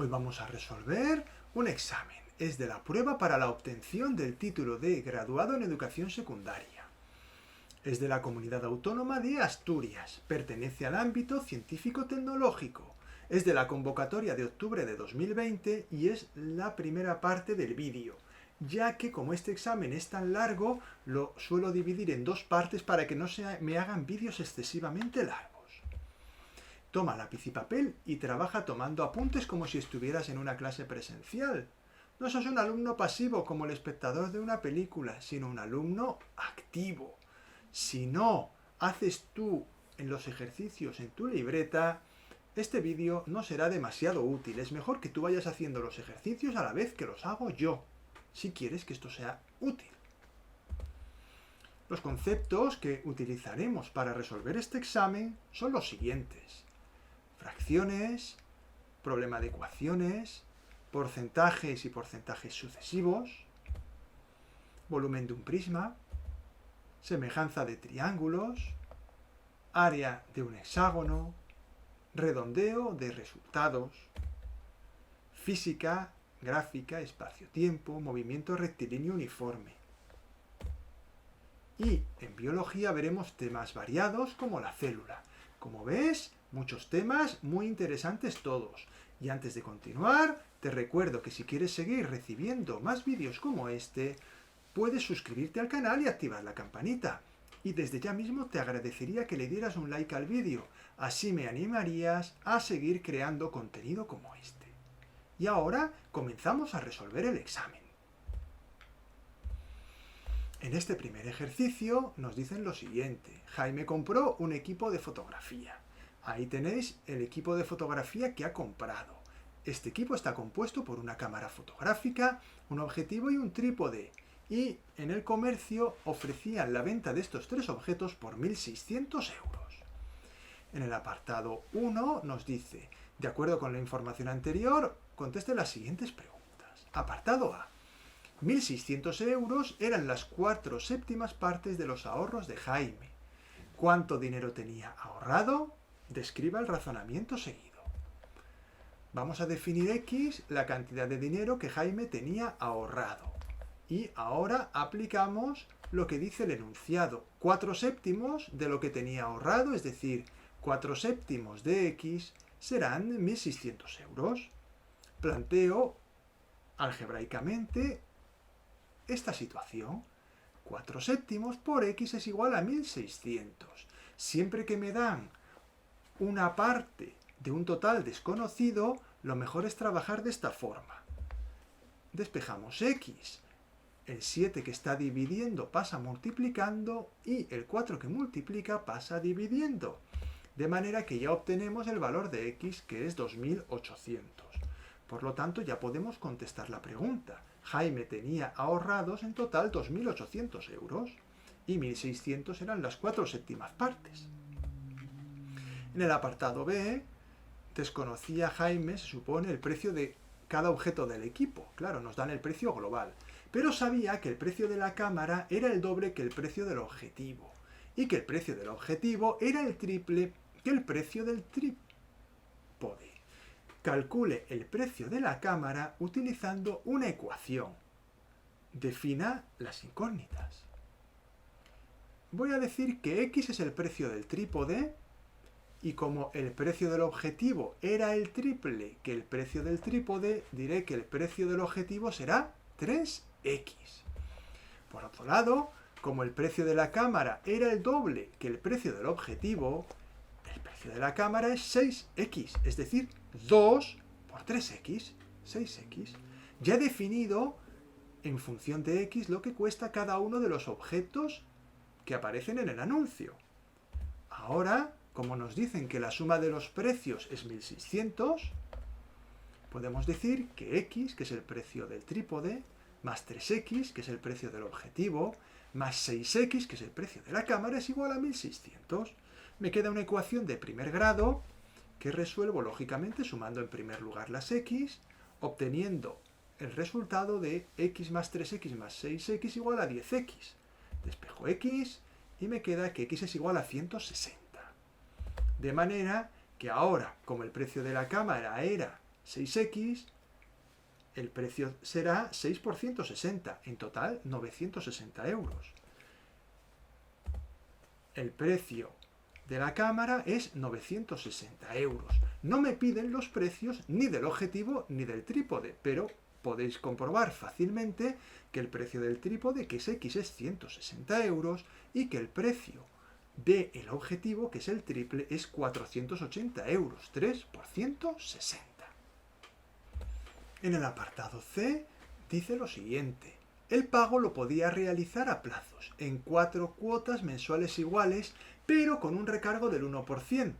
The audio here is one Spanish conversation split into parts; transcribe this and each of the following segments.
Hoy vamos a resolver un examen. Es de la prueba para la obtención del título de graduado en educación secundaria. Es de la Comunidad Autónoma de Asturias. Pertenece al ámbito científico-tecnológico. Es de la convocatoria de octubre de 2020 y es la primera parte del vídeo, ya que como este examen es tan largo, lo suelo dividir en dos partes para que no me hagan vídeos excesivamente largos. Toma lápiz y papel y trabaja tomando apuntes como si estuvieras en una clase presencial. No sos un alumno pasivo como el espectador de una película, sino un alumno activo. Si no haces tú en los ejercicios en tu libreta, este vídeo no será demasiado útil. Es mejor que tú vayas haciendo los ejercicios a la vez que los hago yo, si quieres que esto sea útil. Los conceptos que utilizaremos para resolver este examen son los siguientes: fracciones, problema de ecuaciones, porcentajes y porcentajes sucesivos, volumen de un prisma, semejanza de triángulos, área de un hexágono, redondeo de resultados, física, gráfica, espacio-tiempo, movimiento rectilíneo uniforme. Y en biología veremos temas variados como la célula. Como ves, muchos temas muy interesantes todos. Y antes de continuar, te recuerdo que si quieres seguir recibiendo más vídeos como este, puedes suscribirte al canal y activar la campanita. Y desde ya mismo te agradecería que le dieras un like al vídeo, así me animarías a seguir creando contenido como este. Y ahora comenzamos a resolver el examen. En este primer ejercicio nos dicen lo siguiente: Jaime compró un equipo de fotografía. Ahí tenéis el equipo de fotografía que ha comprado. Este equipo está compuesto por una cámara fotográfica, un objetivo y un trípode. Y en el comercio ofrecían la venta de estos tres objetos por 1.600 euros. En el apartado 1 nos dice: de acuerdo con la información anterior, conteste las siguientes preguntas. Apartado A: 1.600 euros eran las 4/7 partes de los ahorros de Jaime. ¿Cuánto dinero tenía ahorrado? Describa el razonamiento seguido. Vamos a definir X, la cantidad de dinero que Jaime tenía ahorrado. Y ahora aplicamos lo que dice el enunciado. 4/7 de lo que tenía ahorrado, es decir, 4/7 de X serán 1.600 euros. Planteo algebraicamente esta situación. 4/7 por X es igual a 1.600. Siempre que me dan una parte de un total desconocido, lo mejor es trabajar de esta forma. Despejamos X. El 7 que está dividiendo pasa multiplicando y el 4 que multiplica pasa dividiendo. De manera que ya obtenemos el valor de X, que es 2.800. Por lo tanto, ya podemos contestar la pregunta. Jaime tenía ahorrados en total 2.800 euros y 1.600 eran las 4/7 partes. En el apartado B, desconocía Jaime, se supone, el precio de cada objeto del equipo. Claro, nos dan el precio global. Pero sabía que el precio de la cámara era el doble que el precio del objetivo. Y que el precio del objetivo era el triple que el precio del trípode. Calcule el precio de la cámara utilizando una ecuación. Defina las incógnitas. Voy a decir que X es el precio del trípode y como el precio del objetivo era el triple que el precio del trípode, diré que el precio del objetivo será 3X. Por otro lado, como el precio de la cámara era el doble que el precio del objetivo, el precio de la cámara es 6X, es decir, 2 por 3X, 6X. Ya he definido en función de X lo que cuesta cada uno de los objetos que aparecen en el anuncio. Ahora, como nos dicen que la suma de los precios es 1.600, podemos decir que X, que es el precio del trípode, más 3X, que es el precio del objetivo, más 6X, que es el precio de la cámara, es igual a 1.600. Me queda una ecuación de primer grado que resuelvo lógicamente sumando en primer lugar las X, obteniendo el resultado de X más 3X más 6X igual a 10X. Despejo X y me queda que X es igual a 160. De manera que ahora, como el precio de la cámara era 6x, el precio será 6 por 160, en total 960 euros. El precio de la cámara es 960 euros. No me piden los precios ni del objetivo ni del trípode, pero podéis comprobar fácilmente que el precio del trípode, que es X, es 160 euros y que el precio del objetivo, que es el triple, es 480 euros, 3 por 160. En el apartado C dice lo siguiente: el pago lo podía realizar a plazos, en 4 cuotas mensuales iguales, pero con un recargo del 1%.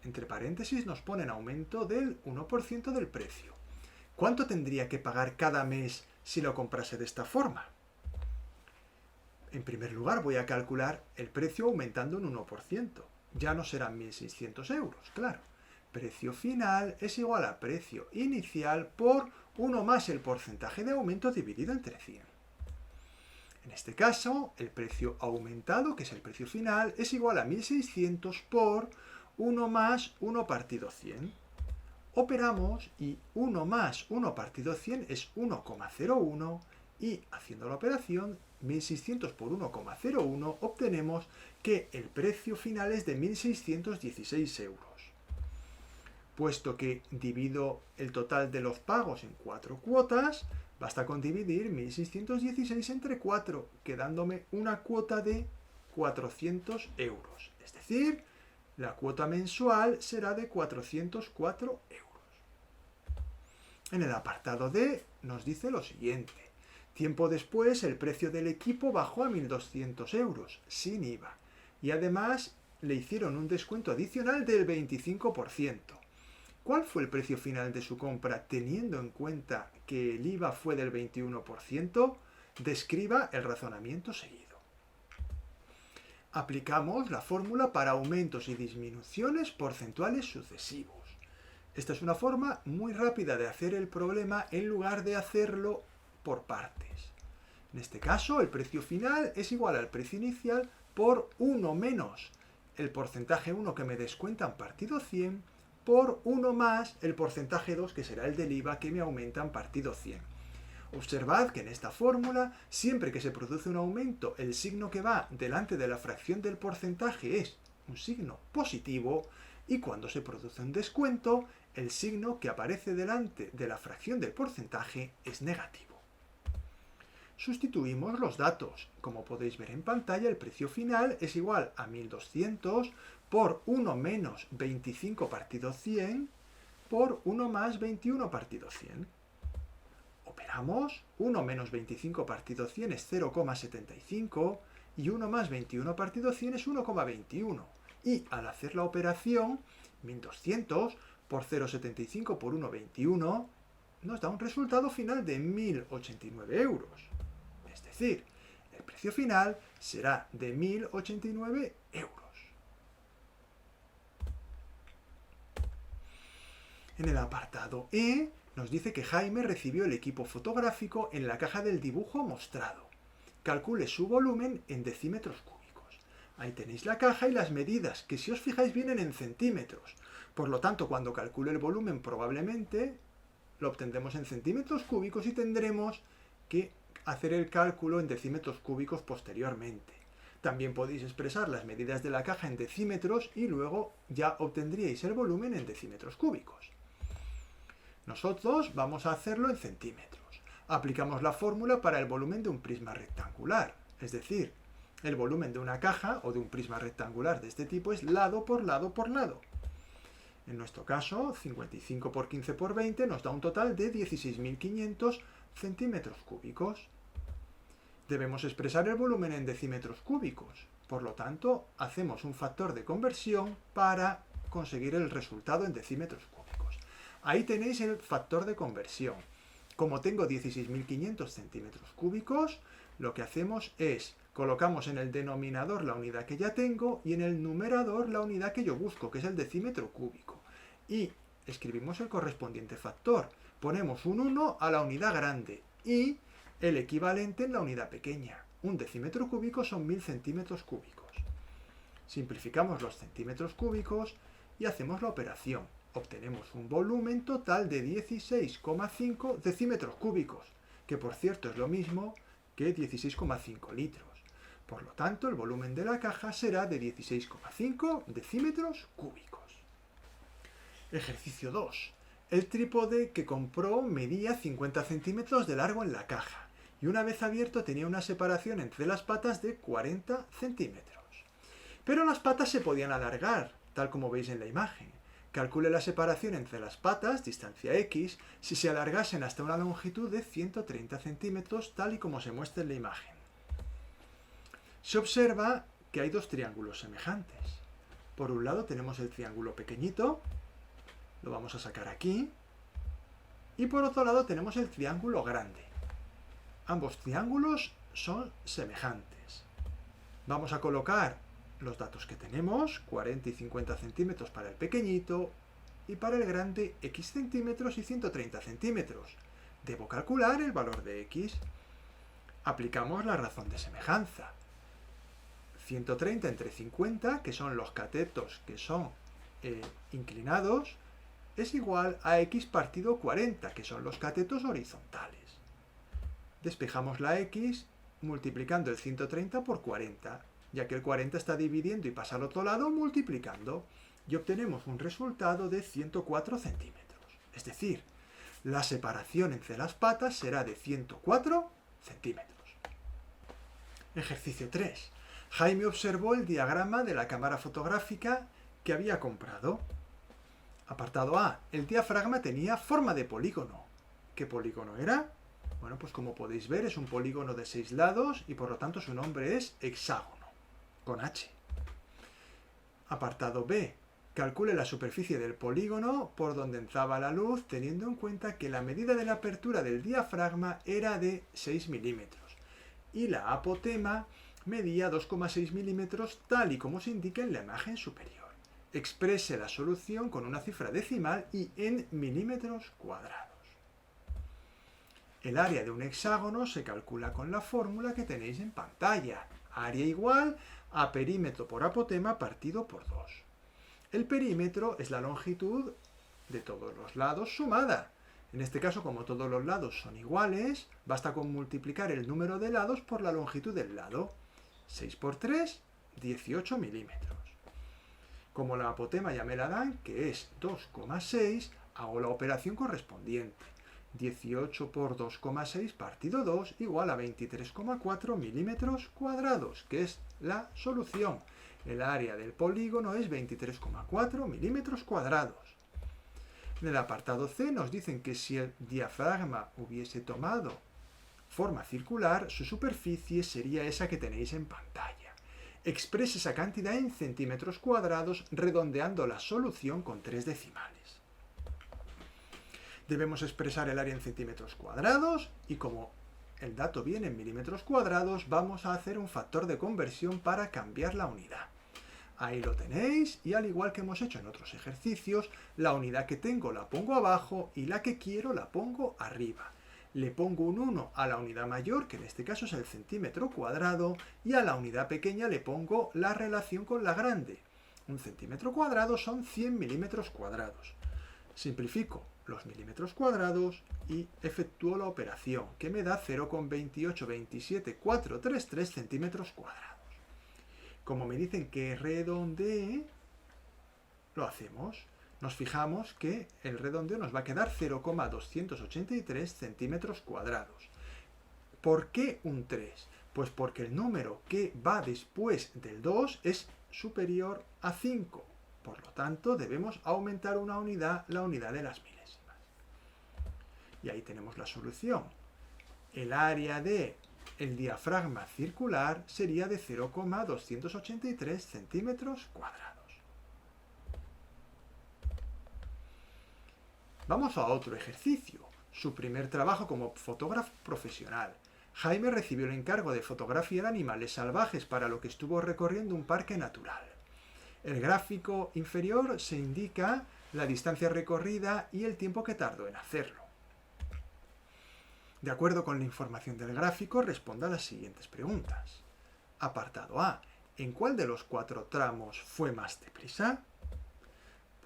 Entre paréntesis nos ponen aumento del 1% del precio. ¿Cuánto tendría que pagar cada mes si lo comprase de esta forma? En primer lugar voy a calcular el precio aumentando un 1%. Ya no serán 1.600 euros, claro. Precio final es igual a precio inicial por 1 más el porcentaje de aumento dividido entre 100. En este caso, el precio aumentado, que es el precio final, es igual a 1.600 por 1 más 1 partido 100. Operamos y 1 más 1 partido 100 es 1,01 y haciendo la operación 1.600 por 1,01 obtenemos que el precio final es de 1.616 euros. Puesto que divido el total de los pagos en 4 cuotas, basta con dividir 1.616 entre 4, quedándome una cuota de 400 euros. Es decir, la cuota mensual será de 404 euros. En el apartado D nos dice lo siguiente: tiempo después el precio del equipo bajó a 1.200 euros, sin IVA, y además le hicieron un descuento adicional del 25%. ¿Cuál fue el precio final de su compra teniendo en cuenta que el IVA fue del 21%? Describa el razonamiento seguido. Aplicamos la fórmula para aumentos y disminuciones porcentuales sucesivos. Esta es una forma muy rápida de hacer el problema en lugar de hacerlo por partes. En este caso, el precio final es igual al precio inicial por 1 menos el porcentaje 1 que me descuentan partido 100 por 1 más el porcentaje 2 que será el del IVA que me aumentan partido 100. Observad que en esta fórmula, siempre que se produce un aumento, el signo que va delante de la fracción del porcentaje es un signo positivo y cuando se produce un descuento, el signo que aparece delante de la fracción del porcentaje es negativo. Sustituimos los datos. Como podéis ver en pantalla, el precio final es igual a 1.200 por 1 menos 25 partido 100 por 1 más 21 partido 100. Operamos, 1 menos 25 partido 100 es 0,75 y 1 más 21 partido 100 es 1,21. Y al hacer la operación, 1.200 por 0,75 por 1,21 nos da un resultado final de 1.089 euros. Es decir, el precio final será de 1.089 euros. En el apartado E nos dice que Jaime recibió el equipo fotográfico en la caja del dibujo mostrado. Calcule su volumen en decímetros cúbicos. Ahí tenéis la caja y las medidas, que si os fijáis vienen en centímetros. Por lo tanto, cuando calcule el volumen probablemente lo obtendremos en centímetros cúbicos y tendremos que hacer el cálculo en decímetros cúbicos posteriormente. También podéis expresar las medidas de la caja en decímetros y luego ya obtendríais el volumen en decímetros cúbicos. Nosotros vamos a hacerlo en centímetros. Aplicamos la fórmula para el volumen de un prisma rectangular, es decir, el volumen de una caja o de un prisma rectangular de este tipo es lado por lado por lado. En nuestro caso, 55 por 15 por 20 nos da un total de 16.500 centímetros cúbicos. Debemos expresar el volumen en decímetros cúbicos. Por lo tanto, hacemos un factor de conversión para conseguir el resultado en decímetros cúbicos. Ahí tenéis el factor de conversión. Como tengo 16.500 centímetros cúbicos, lo que hacemos es colocamos en el denominador la unidad que ya tengo y en el numerador la unidad que yo busco, que es el decímetro cúbico. Y escribimos el correspondiente factor. Ponemos un 1 a la unidad grande y el equivalente en la unidad pequeña. Un decímetro cúbico son 1.000 centímetros cúbicos. Simplificamos los centímetros cúbicos y hacemos la operación. obtenemos un volumen total de 16,5 decímetros cúbicos, que por cierto es lo mismo que 16,5 litros. Por lo tanto, el volumen de la caja será de 16,5 decímetros cúbicos. Ejercicio 2. El trípode que compró medía 50 centímetros de largo en la caja y una vez abierto tenía una separación entre las patas de 40 centímetros. Pero las patas se podían alargar, tal como veis en la imagen. Calcule la separación entre las patas, distancia x, si se alargasen hasta una longitud de 130 centímetros, tal y como se muestra en la imagen. Se observa que hay dos triángulos semejantes. Por un lado tenemos el triángulo pequeñito, lo vamos a sacar aquí, y por otro lado tenemos el triángulo grande. Ambos triángulos son semejantes. Vamos a colocar los datos que tenemos, 40 y 50 centímetros para el pequeñito, y para el grande x centímetros y 130 centímetros. Debo calcular el valor de x. Aplicamos la razón de semejanza. 130 entre 50, que son los catetos que son inclinados, es igual a x partido 40, que son los catetos horizontales. Despejamos la x multiplicando el 130 por 40, ya que el 40 está dividiendo y pasa al otro lado multiplicando, y obtenemos un resultado de 104 centímetros. Es decir, la separación entre las patas será de 104 centímetros. Ejercicio 3. Jaime observó el diagrama de la cámara fotográfica que había comprado. Apartado A. El diafragma tenía forma de polígono. ¿Qué polígono era? Bueno, pues como podéis ver es un polígono de 6 lados y por lo tanto su nombre es hexágono, con H. Apartado B. Calcule la superficie del polígono por donde entraba la luz teniendo en cuenta que la medida de la apertura del diafragma era de 6 milímetros y la apotema medía 2,6 milímetros tal y como se indica en la imagen superior. Exprese la solución con una cifra decimal y en milímetros cuadrados. El área de un hexágono se calcula con la fórmula que tenéis en pantalla. Área igual a perímetro por apotema partido por 2. El perímetro es la longitud de todos los lados sumada. En este caso, como todos los lados son iguales, basta con multiplicar el número de lados por la longitud del lado. 6 por 3, 18 milímetros. Como la apotema ya me la dan, que es 2,6, hago la operación correspondiente. 18 por 2,6 partido 2 igual a 23,4 milímetros cuadrados, que es la solución. El área del polígono es 23,4 milímetros cuadrados. En el apartado C nos dicen que si el diafragma hubiese tomado forma circular, su superficie sería esa que tenéis en pantalla. Exprese esa cantidad en centímetros cuadrados redondeando la solución con 3 decimales. Debemos expresar el área en centímetros cuadrados y como el dato viene en milímetros cuadrados, vamos a hacer un factor de conversión para cambiar la unidad. Ahí lo tenéis y al igual que hemos hecho en otros ejercicios, la unidad que tengo la pongo abajo y la que quiero la pongo arriba. Le pongo un 1 a la unidad mayor, que en este caso es el centímetro cuadrado, y a la unidad pequeña le pongo la relación con la grande. Un centímetro cuadrado son 100 milímetros cuadrados. Simplifico los milímetros cuadrados y efectúo la operación, que me da 0,2827433 centímetros cuadrados. Como me dicen que redondee, lo hacemos. Nos fijamos que el redondeo nos va a quedar 0,283 centímetros cuadrados. ¿Por qué un 3? Pues porque el número que va después del 2 es superior a 5. Por lo tanto, debemos aumentar una unidad, la unidad de las milésimas. Y ahí tenemos la solución. El área del diafragma circular sería de 0,283 centímetros cuadrados. Vamos a otro ejercicio, su primer trabajo como fotógrafo profesional. Jaime recibió el encargo de fotografiar animales salvajes para lo que estuvo recorriendo un parque natural. El gráfico inferior se indica la distancia recorrida y el tiempo que tardó en hacerlo. De acuerdo con la información del gráfico, responda a las siguientes preguntas. Apartado A. ¿En cuál de los 4 tramos fue más deprisa?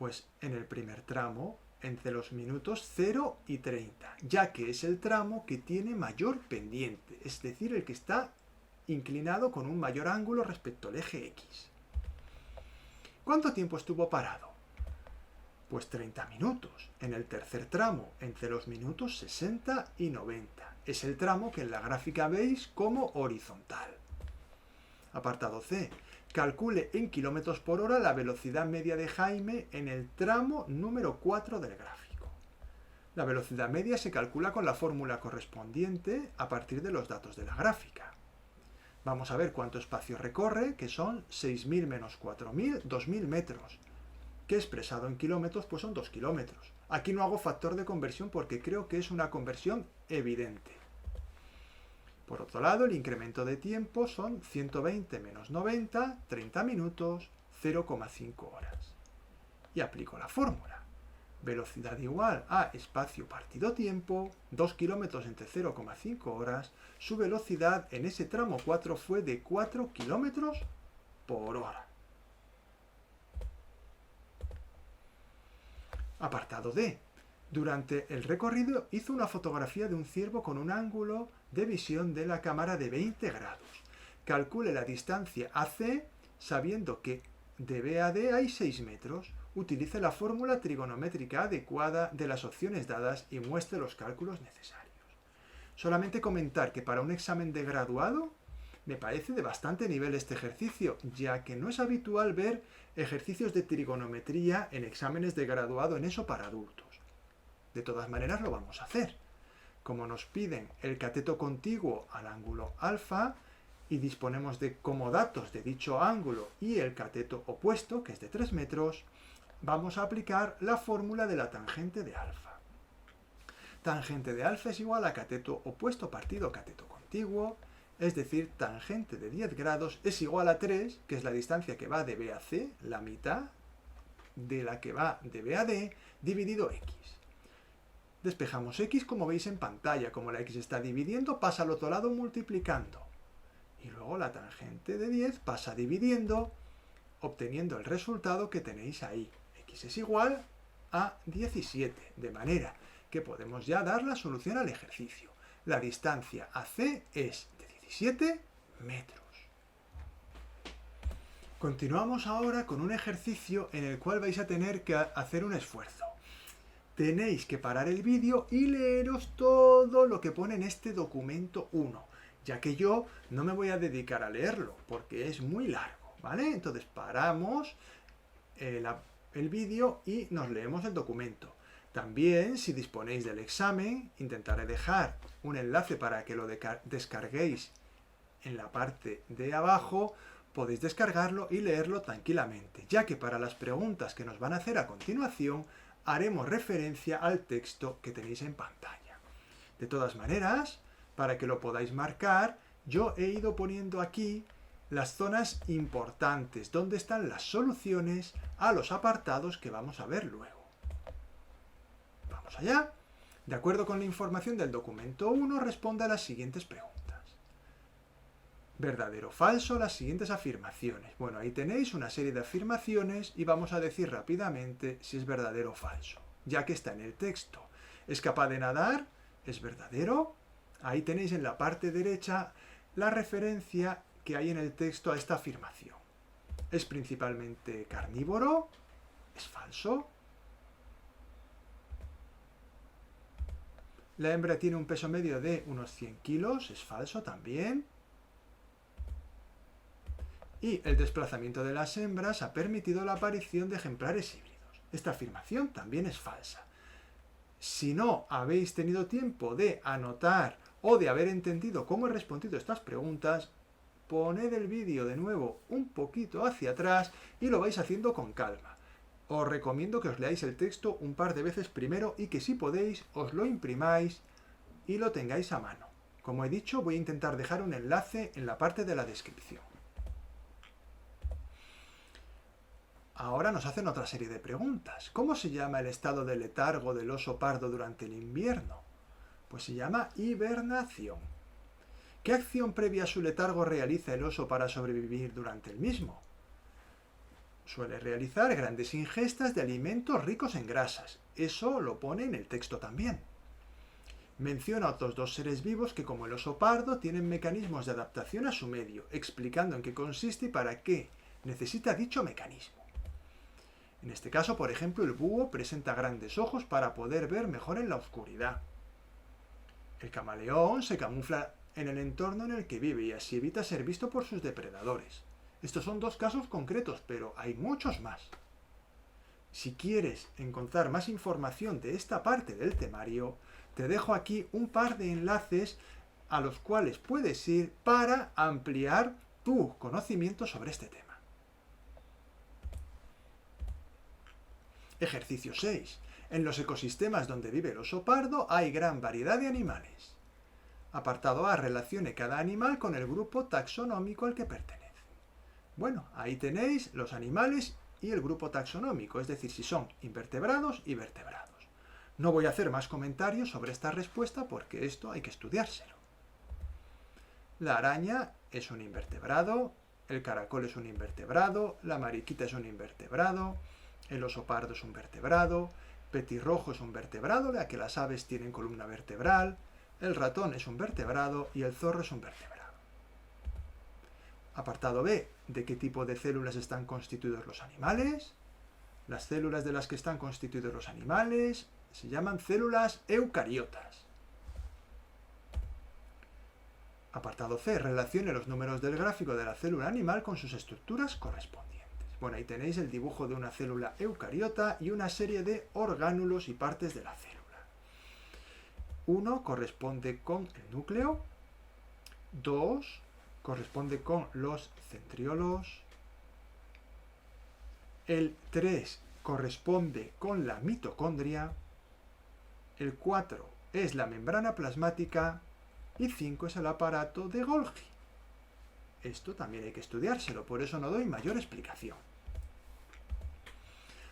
Pues en el primer tramo, entre los minutos 0 y 30, ya que es el tramo que tiene mayor pendiente, es decir, el que está inclinado con un mayor ángulo respecto al eje X. ¿Cuánto tiempo estuvo parado? Pues 30 minutos, en el tercer tramo, entre los minutos 60 y 90. Es el tramo que en la gráfica veis como horizontal. Apartado C. Calcule en kilómetros por hora la velocidad media de Jaime en el tramo número 4 del gráfico. La velocidad media se calcula con la fórmula correspondiente a partir de los datos de la gráfica. Vamos a ver cuánto espacio recorre, que son 6.000 menos 4.000, 2.000 metros. Que expresado en kilómetros, pues son 2 kilómetros. Aquí no hago factor de conversión porque creo que es una conversión evidente. Por otro lado, el incremento de tiempo son 120 menos 90, 30 minutos, 0,5 horas. Y aplico la fórmula. Velocidad igual a espacio partido tiempo, 2 kilómetros entre 0,5 horas. Su velocidad en ese tramo 4 fue de 4 kilómetros por hora. Apartado D. Durante el recorrido hizo una fotografía de un ciervo con un ángulo de visión de la cámara de 20 grados. Calcule la distancia AC sabiendo que de B a D hay 6 metros. Utilice la fórmula trigonométrica adecuada de las opciones dadas y muestre los cálculos necesarios. Solamente comentar que para un examen de graduado me parece de bastante nivel este ejercicio, ya que no es habitual ver ejercicios de trigonometría en exámenes de graduado en ESO para adultos. De todas maneras lo vamos a hacer. Como nos piden el cateto contiguo al ángulo alfa y disponemos de como datos de dicho ángulo y el cateto opuesto, que es de 3 metros, vamos a aplicar la fórmula de la tangente de alfa. Tangente de alfa es igual a cateto opuesto partido cateto contiguo, es decir, tangente de 10 grados es igual a 3, que es la distancia que va de B a C, la mitad de la que va de B a D, dividido X. Despejamos X como veis en pantalla, como la X está dividiendo, pasa al otro lado multiplicando. Y luego la tangente de 10 pasa dividiendo, obteniendo el resultado que tenéis ahí. X es igual a 17, de manera que podemos ya dar la solución al ejercicio. La distancia AC es de 17 metros. Continuamos ahora con un ejercicio en el cual vais a tener que hacer un esfuerzo. Tenéis que parar el vídeo y leeros todo lo que pone en este documento 1, ya que yo no me voy a dedicar a leerlo porque es muy largo, ¿vale? Entonces paramos el vídeo y nos leemos el documento. También, si disponéis del examen, intentaré dejar un enlace para que lo descarguéis en la parte de abajo. Podéis descargarlo y leerlo tranquilamente, ya que para las preguntas que nos van a hacer a continuación haremos referencia al texto que tenéis en pantalla. De todas maneras, para que lo podáis marcar, yo he ido poniendo aquí las zonas importantes, donde están las soluciones a los apartados que vamos a ver luego. Vamos allá. De acuerdo con la información del documento 1, responde a las siguientes preguntas. ¿Verdadero o falso? Las siguientes afirmaciones. Bueno, ahí tenéis una serie de afirmaciones y vamos a decir rápidamente si es verdadero o falso, ya que está en el texto. ¿Es capaz de nadar? ¿Es verdadero? Ahí tenéis en la parte derecha la referencia que hay en el texto a esta afirmación. ¿Es principalmente carnívoro? ¿Es falso? La hembra tiene un peso medio de unos 100 kilos, es falso también. Y el desplazamiento de las hembras ha permitido la aparición de ejemplares híbridos. Esta afirmación también es falsa. Si no habéis tenido tiempo de anotar o de haber entendido cómo he respondido estas preguntas, poned el vídeo de nuevo un poquito hacia atrás y lo vais haciendo con calma. Os recomiendo que os leáis el texto un par de veces primero y que si podéis os lo imprimáis y lo tengáis a mano. Como he dicho, voy a intentar dejar un enlace en la parte de la descripción. Ahora nos hacen otra serie de preguntas. ¿Cómo se llama el estado de letargo del oso pardo durante el invierno? Pues se llama hibernación. ¿Qué acción previa a su letargo realiza el oso para sobrevivir durante el mismo? Suele realizar grandes ingestas de alimentos ricos en grasas. Eso lo pone en el texto también. Menciona a otros dos seres vivos que, como el oso pardo, tienen mecanismos de adaptación a su medio, explicando en qué consiste y para qué necesita dicho mecanismo. En este caso, por ejemplo, el búho presenta grandes ojos para poder ver mejor en la oscuridad. El camaleón se camufla en el entorno en el que vive y así evita ser visto por sus depredadores. Estos son dos casos concretos, pero hay muchos más. Si quieres encontrar más información de esta parte del temario, te dejo aquí un par de enlaces a los cuales puedes ir para ampliar tu conocimiento sobre este tema. Ejercicio 6. En los ecosistemas donde vive el oso pardo hay gran variedad de animales. Apartado A. Relacione cada animal con el grupo taxonómico al que pertenece. Bueno, ahí tenéis los animales y el grupo taxonómico, es decir, si son invertebrados y vertebrados. No voy a hacer más comentarios sobre esta respuesta porque esto hay que estudiárselo. La araña es un invertebrado, el caracol es un invertebrado, la mariquita es un invertebrado, el oso pardo es un vertebrado, petirrojo es un vertebrado, ya que las aves tienen columna vertebral, el ratón es un vertebrado y el zorro es un vertebrado. Apartado B. ¿De qué tipo de células están constituidos los animales? Las células de las que están constituidos los animales se llaman células eucariotas. Apartado C. Relacione los números del gráfico de la célula animal con sus estructuras correspondientes. Bueno, ahí tenéis el dibujo de una célula eucariota y una serie de orgánulos y partes de la célula. 1 corresponde con el núcleo, 2 corresponde con los centriolos, el 3 corresponde con la mitocondria, el 4 es la membrana plasmática y 5 es el aparato de Golgi. Esto también hay que estudiárselo, por eso no doy mayor explicación.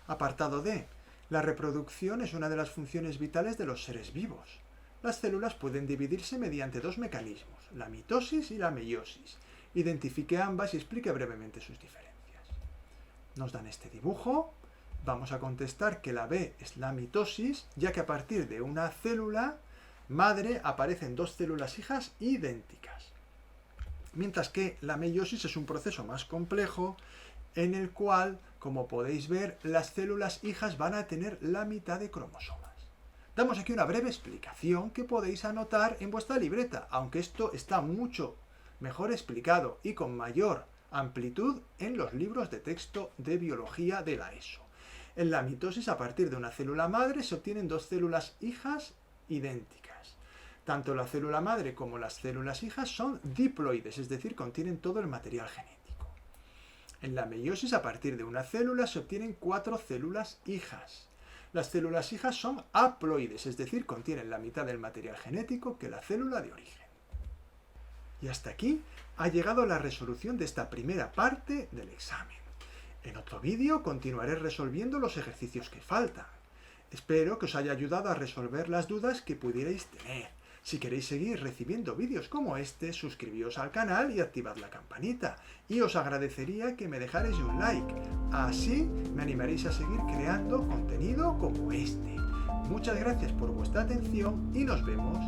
Apartado D. La reproducción es una de las funciones vitales de los seres vivos. Las células pueden dividirse mediante dos mecanismos, la mitosis y la meiosis. Identifique ambas y explique brevemente sus diferencias. Nos dan este dibujo. Vamos a contestar que la B es la mitosis, ya que a partir de una célula madre aparecen dos células hijas idénticas. Mientras que la meiosis es un proceso más complejo en el cual, como podéis ver, las células hijas van a tener la mitad de cromosomas. Damos aquí una breve explicación que podéis anotar en vuestra libreta, aunque esto está mucho mejor explicado y con mayor amplitud en los libros de texto de biología de la ESO. En la mitosis, a partir de una célula madre, se obtienen dos células hijas idénticas. Tanto la célula madre como las células hijas son diploides, es decir, contienen todo el material genético. En la meiosis, a partir de una célula, se obtienen 4 células hijas. Las células hijas son haploides, es decir, contienen la mitad del material genético que la célula de origen. Y hasta aquí ha llegado la resolución de esta primera parte del examen. En otro vídeo continuaré resolviendo los ejercicios que faltan. Espero que os haya ayudado a resolver las dudas que pudierais tener. Si queréis seguir recibiendo vídeos como este, suscribíos al canal y activad la campanita. Y os agradecería que me dejarais un like. Así me animaréis a seguir creando contenido como este. Muchas gracias por vuestra atención y nos vemos